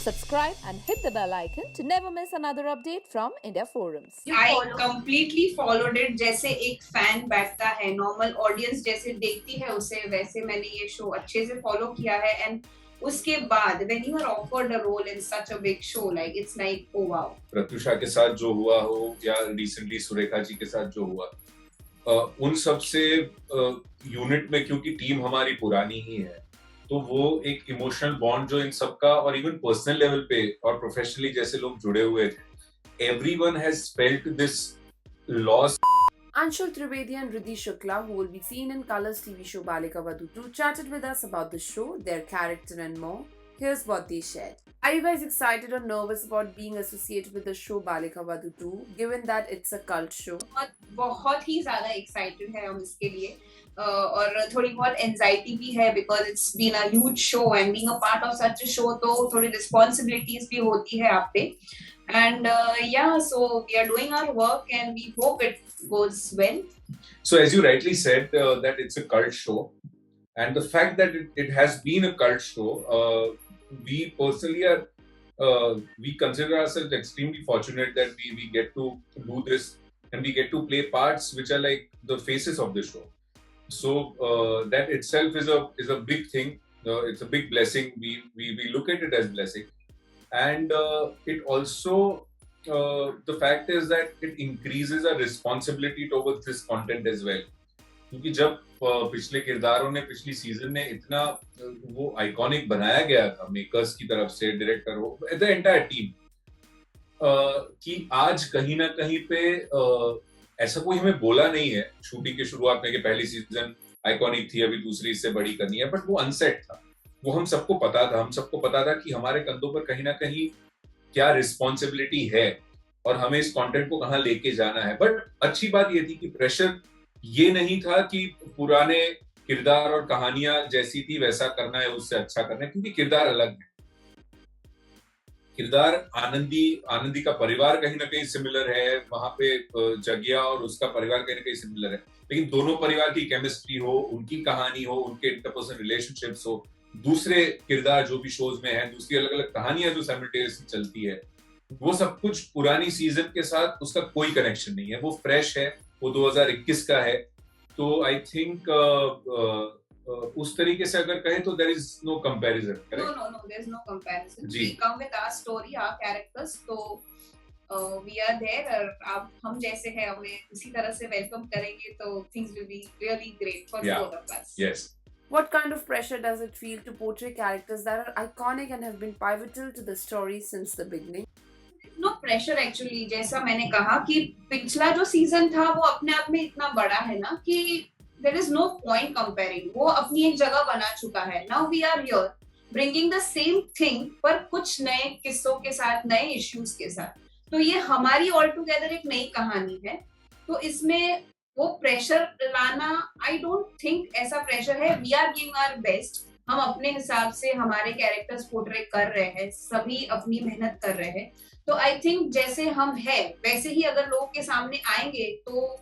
subscribe and hit the bell icon to never miss another update from India Forums. I completely followed it. जैसे एक fan बैठता है, normal audience जैसे देखती है उसे, वैसे मैंने ये शो अच्छे से फॉलो किया है. एंड उसके बाद when you are offered a role in such a big show, like it's like oh wow. Pratyusha के साथ जो हुआ हो या रिसेंटली सुरेखा जी के साथ जो हुआ, उन सब से यूनिट में, क्योंकि टीम हमारी पुरानी ही है, तो वो एक इमोशनल बॉन्ड जो इन सबका और इवन पर्सनल लेवल पे और प्रोफेशनली जैसे लोग जुड़े हुए थे, everyone has felt this loss. Anshul Trivedi and Riddhi Shukla, who will be seen in Colors TV show Balika Vadhu 2, chatted with us about the show, their character and more. Here's what they shared. Are you guys excited or nervous about being associated with the show Balika Vadhu 2, given that it's a cult show? बहुत ही ज़्यादा excited है हम इसके लिए, और थोड़ी बहुत anxiety भी है because it's been a huge show and being a part of such a show तो थोड़ी responsibilities भी होती है आप पे. And yeah, so we are doing our work and we hope it goes well. So as you rightly said, that it's a cult show, and the fact that it has been a cult show, we personally are, we consider ourselves extremely fortunate that we get to do this and we get to play parts which are like the faces of the show. So that itself is a big thing. It's a big blessing. We look at it as blessing. And it also, the fact is that it increases our responsibility towards this content as well. क्योंकि जब पिछले किरदारों ने, पिछली season ने इतना वो iconic बनाया गया था मेकर्स की तरफ से, डायरेक्टर हो, द एंटायर टीम, कि आज कहीं ना कहीं पे ऐसा कोई हमें बोला नहीं है शूटिंग की शुरुआत में कि पहली सीजन आइकॉनिक थी, अभी दूसरी इससे बड़ी करनी है, बट वो अनसेट था. वो हम सबको पता था कि हमारे कंधों पर कहीं ना कहीं क्या रिस्पॉन्सिबिलिटी है और हमें इस कंटेंट को कहाँ लेके जाना है. बट अच्छी बात ये थी कि प्रेशर ये नहीं था कि पुराने किरदार और कहानियां जैसी थी वैसा करना है, उससे अच्छा करना है, क्योंकि किरदार अलग है. किरदार आनंदी का परिवार कहीं ना कहीं सिमिलर है, वहां पे जगिया और उसका परिवार कहीं ना कहीं सिमिलर है, लेकिन दोनों परिवार की केमिस्ट्री हो, उनकी कहानी हो, उनके इंटरपर्सनल रिलेशनशिप्स हो, दूसरे किरदार जो भी शोज में हैं, दूसरी अलग अलग कहानियां जो साइमल्टेनियसली चलती है, वो सब कुछ पुरानी सीजन के साथ उसका कोई कनेक्शन नहीं है. वो फ्रेश है, वो 2021 का है. तो आई थिंक उस तरीके से अगर कहें तो there is no comparison. No, there's no comparison. जी. We come with our story, our characters, तो we are there. और आप हम जैसे हैं हमें उसी तरह से वेलकम करेंगे तो things will be really great for both of us. Yes. What kind of pressure does it feel to portray characters that are iconic and have been pivotal to the story since the beginning? No pressure actually. जैसा मैंने कहा कि पिछला जो season था वो अपने आप में इतना बड़ा है ना कि there is no point comparing. वो अपनी एक जगह बना चुका है. Now we are here bringing the same thing पर कुछ नए किस्सों के साथ, नए इश्यूज के साथ. तो ये हमारी ऑल टुगेदर एक नई कहानी है. तो इसमें वो प्रेशर लाना, आई डोंट थिंक ऐसा प्रेशर है. We are giving our best. हम अपने हिसाब से हमारे कैरेक्टर्स पोर्ट्रे कर रहे हैं, सभी अपनी मेहनत कर रहे हैं. तो आई थिंक जैसे हम हैं वैसे ही अगर लोगों के सामने आएंगे तो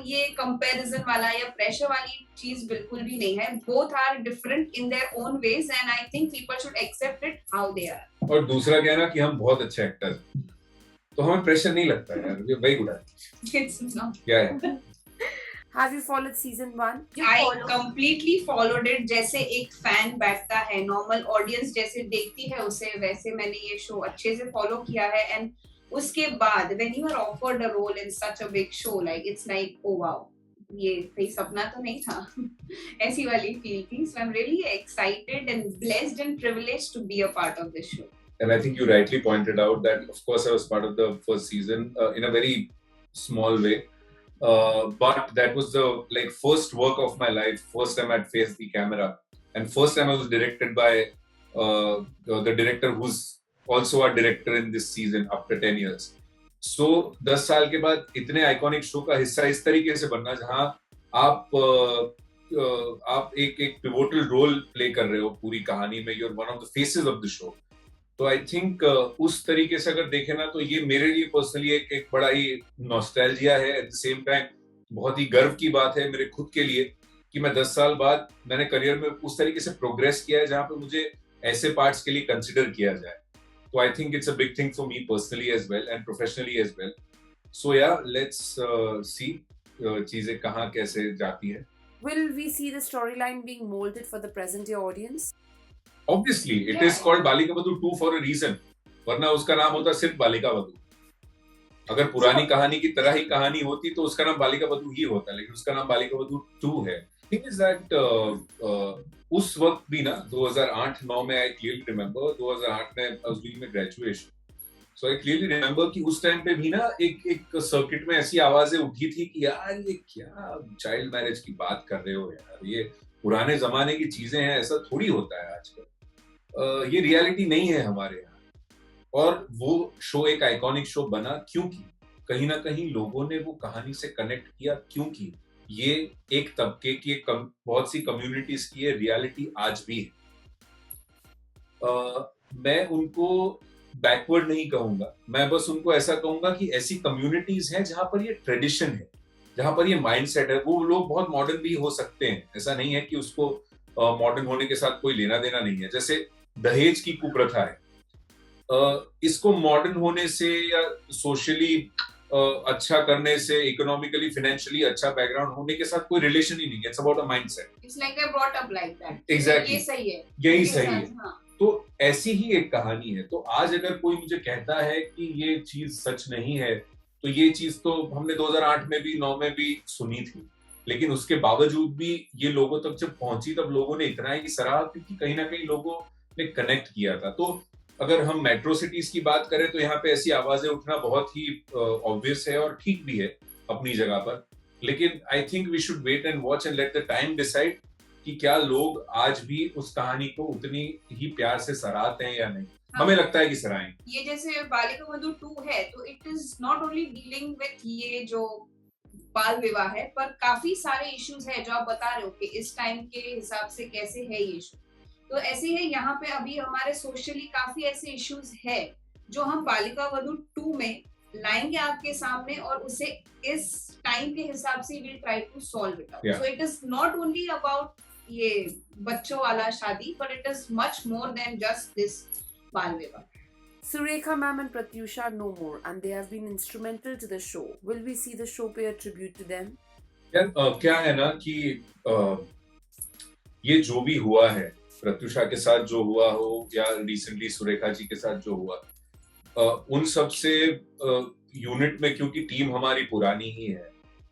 ये कंपैरिजन वाला या प्रेशर वाली चीज बिल्कुल भी नहीं है. Both are different in their own ways and I think people should accept it how they are. और दूसरा क्या ना कि हम बहुत अच्छे एक्टर हैं, तो हमें प्रेशर नहीं लगता है यार. वेरी गुड है. It's not. क्या है? Have you followed season 1? I completely followed it. जैसे एक फैन बैठता है, नॉर्मल ऑडियंस जैसे देखती है उसे, वैसे मैंने ये शो अच्छे से फॉलो किया है. एंड उसके बाद when you are offered a role in such a big show, like it's like oh wow, ये कोई सपना तो नहीं था. ऐसी वाली फील थी. So I'm really excited and blessed and privileged to be a part of this show. And I think you rightly pointed out that of course I was part of the first season in a very small way. But that was the first work of my life. First time I'd faced the camera, and first time I was directed by the director who's also a director in this season after 10 years. So 10 साल के बाद इतने iconic show का हिस्सा इस तरीके से बनना, जहां आप एक पिवोटल रोल प्ले कर रहे हो पूरी कहानी में. You're one of the faces of the show. तो आई थिंक उस तरीके से अगर देखें ना, तो ये मेरे लिए पर्सनली एक बड़ा ही नॉस्टैल्जिया है. एट द सेम टाइम बहुत ही गर्व की बात है मेरे खुद के लिए कि मैं 10 साल बाद मैंने करियर में उस तरीके से प्रोग्रेस किया है जहां पे मुझे ऐसे पार्ट्स के लिए कंसिडर किया जाए. So I think it's a big thing for me personally as well and professionally as well. So yeah, let's see चीजें कहाँ कैसे जाती है. Will we see the storyline being molded for the present day audience? Obviously, it Yeah. is called Balika Vadhu 2 for a reason. वरना उसका नाम होता सिर्फ बालिका वधू. अगर पुरानी कहानी की तरह ही कहानी होती तो उसका नाम बालिका वधू ही होता, लेकिन उसका नाम बालिका वधू 2 है. थिंग इज दैट उस वक्त भी ना 2008-9 में आई क्लियरली रिमेम्बर 2008 में I was doing my graduation. So I clearly remember कि उस टाइम पे भी ना एक सर्किट में ऐसी आवाजें उठी थी कि यार ये क्या चाइल्ड मैरिज की बात कर रहे हो यार, ये पुराने जमाने की चीजें हैं, ऐसा थोड़ी होता है आजकल. ये रियलिटी नहीं है हमारे यहाँ. और वो शो एक आइकॉनिक शो बना क्योंकि कहीं ना कहीं लोगों ने वो कहानी से कनेक्ट किया, क्योंकि ये एक तबके की बहुत सी कम्युनिटीज की ये रियलिटी आज भी है. मैं उनको बैकवर्ड नहीं कहूंगा, मैं बस उनको ऐसा कहूंगा कि ऐसी कम्युनिटीज हैं जहां पर ये ट्रेडिशन है, जहां पर ये माइंडसेट है. वो लोग बहुत मॉडर्न भी हो सकते हैं, ऐसा नहीं है कि उसको मॉडर्न होने के साथ कोई लेना देना नहीं है. जैसे दहेज की कुप्रथा है, इसको मॉडर्न होने से या सोशली अच्छा करने से, इकोनॉमिकली फाइनेंशियली अच्छा बैकग्राउंड होने के साथ कोई रिलेशन ही नहीं है. It's about a mindset. It's like I brought up like that. Exactly, ये सही है, यही ये सही है. हाँ. तो ऐसी ही एक कहानी है. तो आज अगर कोई मुझे कहता है कि ये चीज सच नहीं है, तो ये चीज तो हमने 2008 में भी 9 में भी सुनी थी, लेकिन उसके बावजूद भी ये लोगों तक जब पहुंची तब लोगों ने इतना ही सराहा क्योंकि कहीं ना कहीं लोगों ने कनेक्ट किया था. तो अगर हम मेट्रो सिटीज की बात करें तो यहाँ पे ऐसी आवाजें उठना बहुत ही ऑब्वियस है और ठीक भी है अपनी जगह पर. लेकिन I think we should wait and watch and let the time decide कि क्या लोग आज भी उस कहानी को उतनी ही प्यार से सराहते हैं या नहीं. हमें लगता है कि सराहें. ये जैसे बालिका वधू 2 है तो it is not only dealing with ये जो बाल विवाह है, पर काफी सारे इश्यूज है जो आप बता रहे हो कि इस टाइम के हिसाब से कैसे है ये इशू. तो ऐसे है यहाँ पे अभी हमारे सोशली काफी ऐसे इश्यूज है जो हम बालिका वधू 2 में लाएंगे आपके सामने और उसे इस टाइम के हिसाब से will try to solve it out. So it is not only about ये बच्चों वाला शादी, but it is much more than just this बाल विवाह. Surekha ma'am and Pratyusha no more, and they have been instrumental to the show. Will we see the show pay a tribute to them? क्या है ना कि ये जो भी हुआ है, प्रत्युषा के साथ जो हुआ हो या रिसेंटली सुरेखा जी के साथ जो हुआ, उन सब से यूनिट में क्योंकि टीम हमारी पुरानी ही है,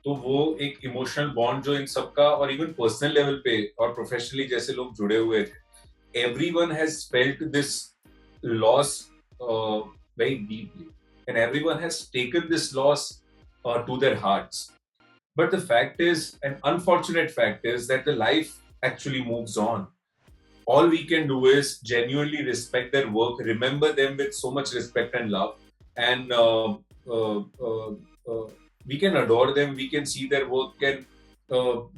तो वो एक इमोशनल बॉन्ड जो इन सबका और इवन पर्सनल लेवल पे और प्रोफेशनली जैसे लोग जुड़े हुए थे, everyone has felt this loss very deeply and everyone has taken this loss to their hearts. But the fact is, an unfortunate fact is that the life actually moves on. All we can do is genuinely respect their work, remember them with so much respect and love, and we can adore them, we can see their work, and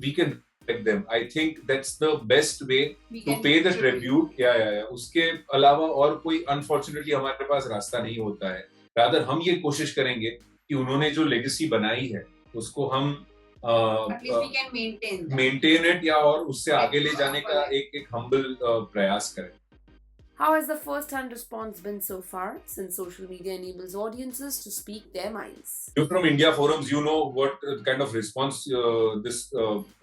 we can respect them. I think that's the best way to pay the tribute. Yeah. उसके अलावा और कोई unfortunately हमारे पास रास्ता नहीं होता है. Rather हम ये कोशिश करेंगे कि उन्होंने जो legacy बनाई है उसको हम At least we can maintain it या और उससे आगे ले जाने का एक humble प्रयास करें. How has the first-hand response been so far, since social media enables audiences to speak their minds? You're from India Forums, you know what kind of response this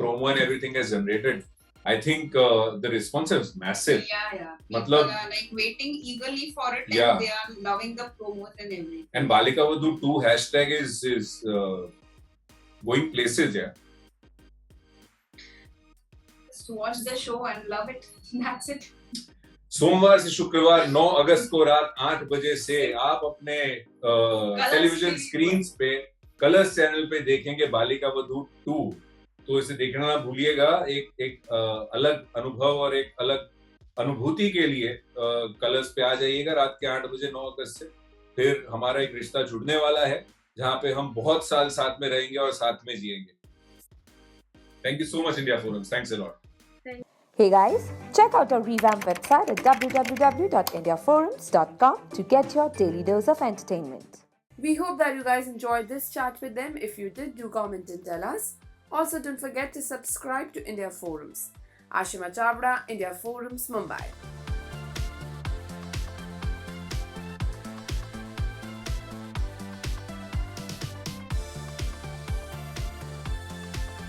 promo and everything has generated. I think the response is massive. Yeah. मतलब, People are like waiting eagerly for it, Yeah. and they are loving the promos and everything. And Balika Vadhu 2 hashtag is going places, yeah. Just watch the show and love it. That's it. सोमवार से शुक्रवार 9 अगस्त को रात 8 बजे से आप अपने television screen पे कलर्स चैनल पे देखेंगे बालिका वधू 2. तो इसे देखना ना भूलिएगा. एक अलग अनुभव और एक अलग अनुभूति के लिए कलर्स पे आ जाइएगा रात के 8 बजे 9 अगस्त से. फिर हमारा एक रिश्ता जुड़ने वाला है जहाँ पे हम बहुत साल साथ में रहेंगे और साथ में जिएंगे. Thank you so much, India Forums. Thanks a lot. Hey guys, check out our revamped website at www.indiaforums.com to get your daily dose of entertainment. We hope that you guys enjoyed this chat with them. If you did, do comment and tell us. Also, don't forget to subscribe to India Forums. Ashima Chavda, India Forums, Mumbai.